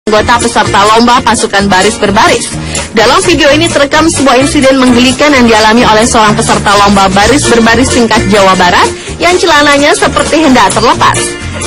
Anggota peserta lomba pasukan baris berbaris. Dalam video ini terekam sebuah insiden menggelikan yang dialami oleh seorang peserta lomba baris berbaris tingkat Jawa Barat yang celananya seperti hendak terlepas.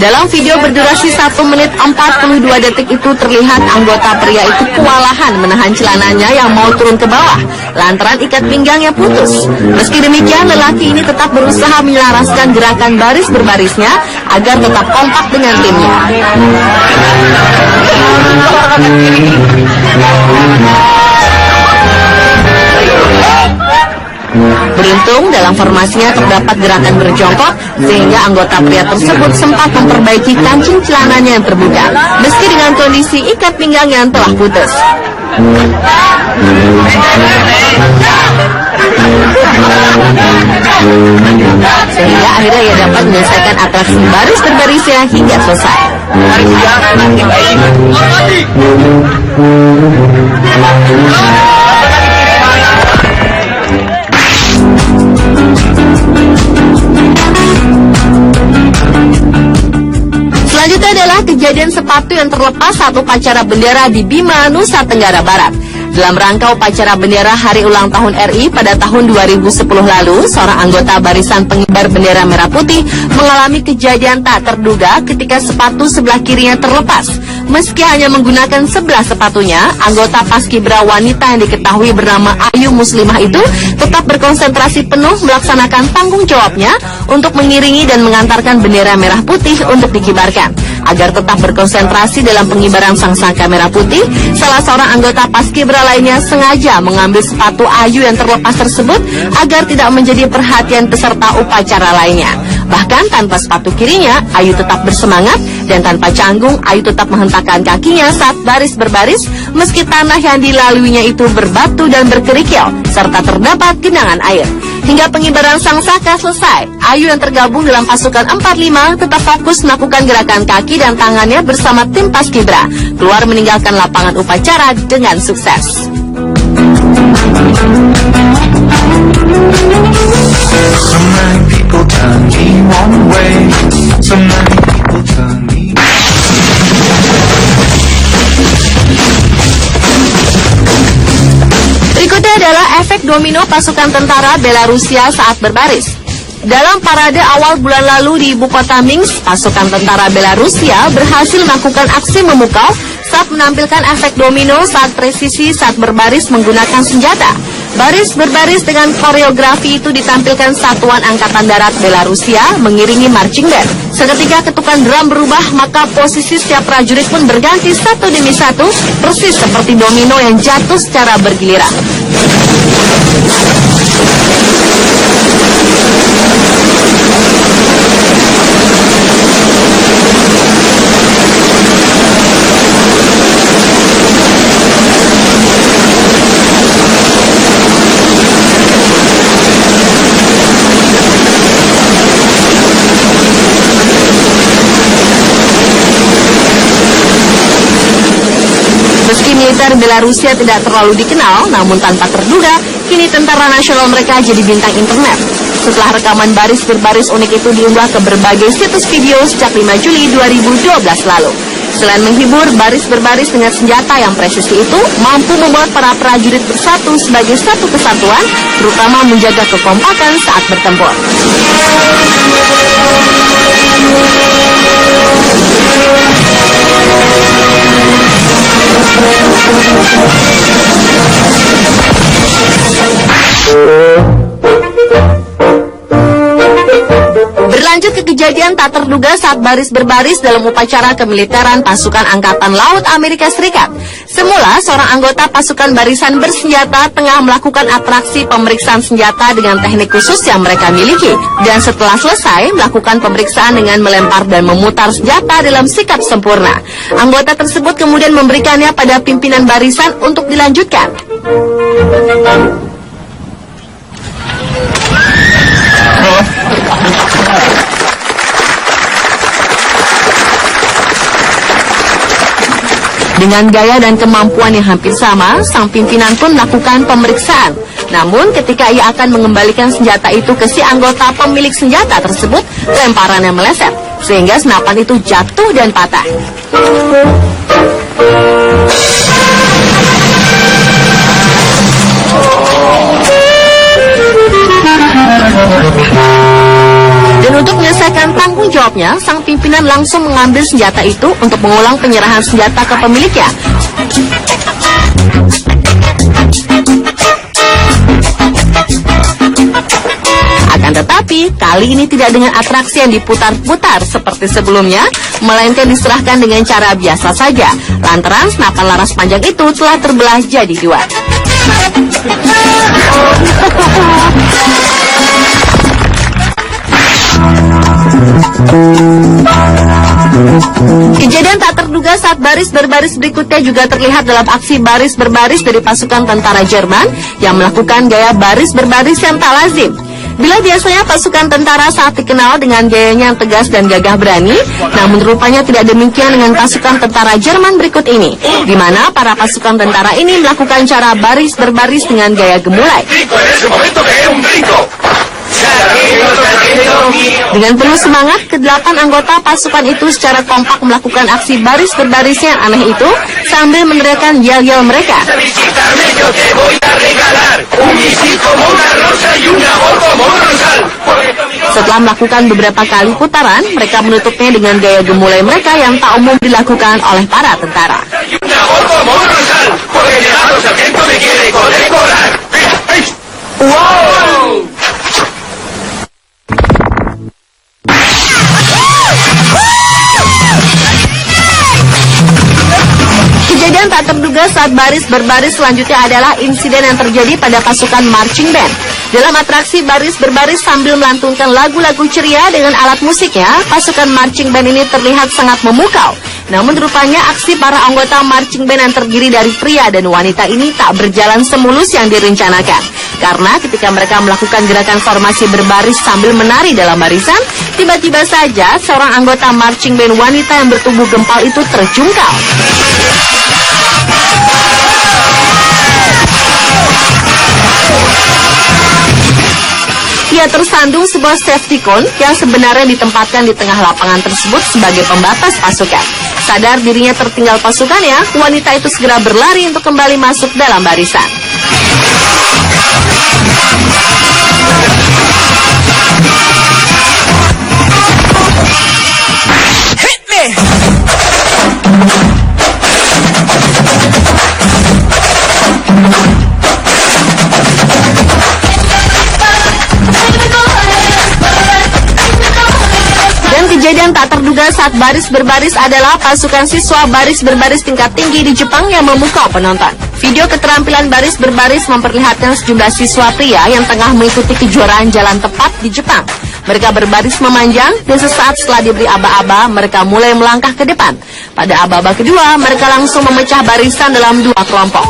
Dalam video berdurasi 1 menit 42 detik itu terlihat anggota pria itu kewalahan menahan celananya yang mau turun ke bawah lantaran ikat pinggangnya putus. Meski demikian, lelaki ini tetap berusaha menyelaraskan gerakan baris berbarisnya agar tetap kompak dengan timnya. Beruntung dalam formasinya terdapat gerakan berjongkok sehingga anggota pria tersebut sempat memperbaiki kancing celananya yang terbuka meski dengan kondisi ikat pinggang yang telah putus. Sehingga akhirnya ia dapat menyelesaikan atraksi baris berbarisnya hingga selesai. Selanjutnya adalah kejadian sepatu yang terlepas saat upacara bendera di Bima, Nusa Tenggara Barat. Dalam rangka upacara bendera Hari Ulang Tahun RI pada tahun 2010 lalu, seorang anggota barisan pengibar bendera merah putih mengalami kejadian tak terduga ketika sepatu sebelah kirinya terlepas. Meski hanya menggunakan sebelah sepatunya, anggota paskibra wanita yang diketahui bernama Ayu Muslimah itu tetap berkonsentrasi penuh melaksanakan tanggung jawabnya untuk mengiringi dan mengantarkan bendera merah putih untuk dikibarkan. Agar tetap berkonsentrasi dalam pengibaran sangsaka merah putih, salah seorang anggota paskibra lainnya sengaja mengambil sepatu Ayu yang terlepas tersebut agar tidak menjadi perhatian peserta upacara lainnya. Bahkan tanpa sepatu kirinya, Ayu tetap bersemangat dan tanpa canggung, Ayu tetap menghentakkan kakinya saat baris berbaris meski tanah yang dilaluinya itu berbatu dan berkerikil serta terdapat genangan air. Hingga pengibaran sangsaka selesai, Ayu yang tergabung dalam pasukan 45 tetap fokus melakukan gerakan kaki dan tangannya bersama tim paskibra keluar meninggalkan lapangan upacara dengan sukses. Berikutnya adalah efek domino pasukan tentara Belarusia saat berbaris. Dalam parade awal bulan lalu di ibu kota Minsk, pasukan tentara Belarusia berhasil melakukan aksi memukau saat menampilkan efek domino saat presisi saat berbaris menggunakan senjata. Baris berbaris dengan koreografi itu ditampilkan Satuan Angkatan Darat Belarusia mengiringi marching band. Seketika ketukan drum berubah, maka posisi setiap prajurit pun berganti satu demi satu, persis seperti domino yang jatuh secara bergiliran. Meski militer Belarusia tidak terlalu dikenal, namun tanpa terduga, kini tentara nasional mereka jadi bintang internet. Setelah rekaman baris berbaris unik itu diunggah ke berbagai situs video sejak 5 Juli 2012 lalu. Selain menghibur, baris berbaris dengan senjata yang presisi itu mampu membuat para prajurit bersatu sebagai satu kesatuan, terutama menjaga kekompakan saat bertempur. Berlanjut ke kejadian tak terduga saat baris berbaris dalam upacara kemiliteran pasukan Angkatan Laut Amerika Serikat. Semula, seorang anggota pasukan barisan bersenjata tengah melakukan atraksi pemeriksaan senjata dengan teknik khusus yang mereka miliki. Dan setelah selesai, melakukan pemeriksaan dengan melempar dan memutar senjata dalam sikap sempurna. Anggota tersebut kemudian memberikannya pada pimpinan barisan untuk dilanjutkan. Dengan gaya dan kemampuan yang hampir sama, sang pimpinan pun melakukan pemeriksaan. Namun ketika ia akan mengembalikan senjata itu ke si anggota pemilik senjata tersebut, lemparannya meleset, sehingga senapan itu jatuh dan patah. Akibatnya, sang pimpinan langsung mengambil senjata itu untuk mengulang penyerahan senjata ke pemiliknya. Akan tetapi, kali ini tidak dengan atraksi yang diputar-putar seperti sebelumnya, melainkan diserahkan dengan cara biasa saja, lantaran senapan laras panjang itu telah terbelah jadi dua. Kejadian tak terduga saat baris berbaris berikutnya juga terlihat dalam aksi baris berbaris dari pasukan tentara Jerman yang melakukan gaya baris berbaris yang tak lazim. Bila biasanya pasukan tentara saat dikenal dengan gayanya yang tegas dan gagah berani, namun rupanya tidak demikian dengan pasukan tentara Jerman berikut ini, di mana para pasukan tentara ini melakukan cara baris berbaris dengan gaya gemulai. Dengan penuh semangat, ke-8 anggota pasukan itu secara kompak melakukan aksi baris berbaris yang aneh itu sambil meneriakkan yel-yel mereka. Setelah melakukan beberapa kali putaran, mereka menutupnya dengan gaya gemulai mereka yang tak umum dilakukan oleh para tentara. Wow! Kejadian tak terduga saat baris berbaris selanjutnya adalah insiden yang terjadi pada pasukan marching band. Dalam atraksi baris berbaris sambil melantunkan lagu-lagu ceria dengan alat musiknya, pasukan marching band ini terlihat sangat memukau. Namun rupanya aksi para anggota marching band yang terdiri dari pria dan wanita ini tak berjalan semulus yang direncanakan. Karena ketika mereka melakukan gerakan formasi berbaris sambil menari dalam barisan, tiba-tiba saja seorang anggota marching band wanita yang bertubuh gempal itu terjungkal. Ia tersandung sebuah safety cone yang sebenarnya ditempatkan di tengah lapangan tersebut sebagai pembatas pasukan. Sadar dirinya tertinggal pasukannya, wanita itu segera berlari untuk kembali masuk dalam barisan. Hit me! Kejadian tak terduga saat baris berbaris adalah pasukan siswa baris berbaris tingkat tinggi di Jepang yang memukau penonton. Video keterampilan baris berbaris memperlihatkan sejumlah siswa pria yang tengah mengikuti kejuaraan jalan tepat di Jepang. Mereka berbaris memanjang dan sesaat setelah diberi aba-aba, mereka mulai melangkah ke depan. Pada aba-aba kedua, mereka langsung memecah barisan dalam dua kelompok.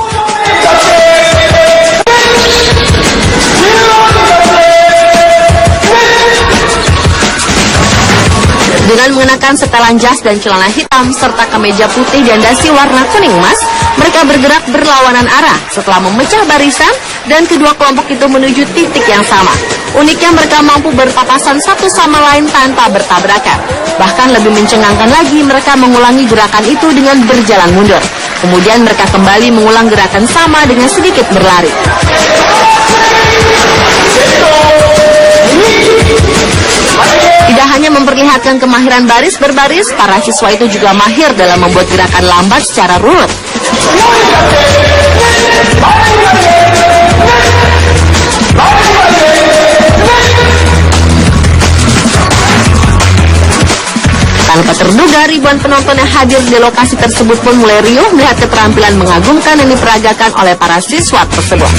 Dengan mengenakan setelan jas dan celana hitam serta kemeja putih dan dasi warna kuning emas, mereka bergerak berlawanan arah setelah memecah barisan dan kedua kelompok itu menuju titik yang sama. Uniknya mereka mampu berpapasan satu sama lain tanpa bertabrakan. Bahkan lebih mencengangkan lagi, mereka mengulangi gerakan itu dengan berjalan mundur. Kemudian mereka kembali mengulang gerakan sama dengan sedikit berlari. Tidak hanya memperlihatkan kemahiran baris berbaris, para siswa itu juga mahir dalam membuat gerakan lambat secara runut. Tanpa terduga, ribuan penonton yang hadir di lokasi tersebut pun mulai riuh melihat keterampilan mengagumkan yang diperagakan oleh para siswa tersebut.